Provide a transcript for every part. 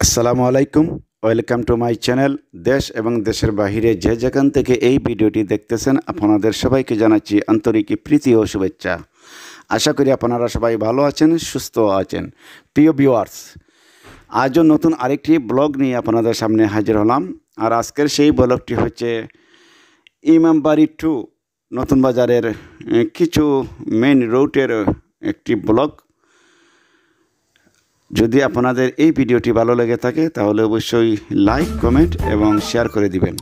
আসসালামু আলাইকুম। Welcome to my channel. দেশ এবং দেশের বাহিরে যে যেখান থেকে এই ভিডিওটি দেখতেছেন আপনাদের সবাইকে জানাচ্ছি আন্তরিক প্রীতি ও শুভেচ্ছা। আশা করি আপনারা সবাই ভালো আছেন, সুস্থ আছেন। প্রিয় ভিউয়ার্স, আজও নতুন আরেকটি ব্লগ নিয়ে আপনাদের সামনে হাজির হলাম। আর আজকের সেই ব্লগটি হচ্ছে ইমামবাড়ি টু নতুন বাজারের কিছু মেন রুটের একটি ব্লগ। যদি আপনাদের এই ভিডিওটি ভালো লেগে থাকে তাহলে অবশ্যই লাইক, কমেন্ট এবং শেয়ার করে দিবেন।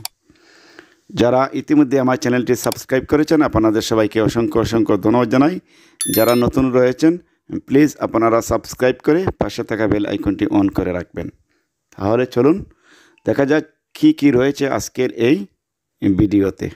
যারা ইতিমধ্যে আমার চ্যানেলটি সাবস্ক্রাইব করেছেন আপনাদের সবাইকে অসংখ্য অসংখ্য ধন্যবাদ জানাই। যারা নতুন রয়েছেন প্লিজ আপনারা সাবস্ক্রাইব করে পাশে থাকা বেল আইকনটি অন করে রাখবেন। তাহলে চলুন দেখা যাক কী রয়েছে আজকের এই ভিডিওতে।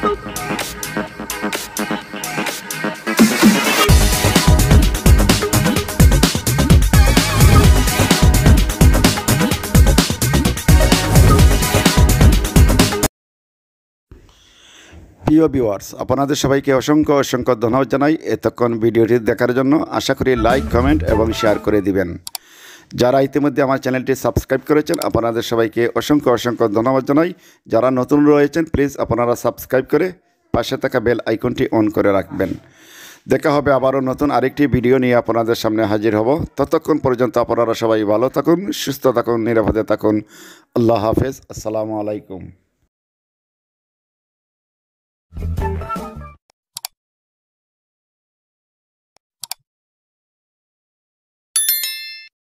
প্রিয় ভিউয়ার্স, আপনাদের সবাইকে অসংখ্য অসংখ্য ধন্যবাদ জানাই এতক্ষণ ভিডিওটি দেখার জন্য। আশা করি লাইক, কমেন্ট এবং শেয়ার করে দিবেন। যারা ইতিমধ্যে আমার চ্যানেলটি সাবস্ক্রাইব করেছেন আপনাদের সবাইকে অসংখ্য অসংখ্য ধন্যবাদ জানাই। যারা নতুন রয়েছেন প্লিজ আপনারা সাবস্ক্রাইব করে পাশে থাকা বেল আইকনটি অন করে রাখবেন। দেখা হবে আবারও নতুন আরেকটি ভিডিও নিয়ে আপনাদের সামনে হাজির হব। ততক্ষণ পর্যন্ত আপনারা সবাই ভালো থাকুন, সুস্থ থাকুন, নিরাপদে থাকুন। আল্লাহ হাফেজ। আসসালামু আলাইকুম।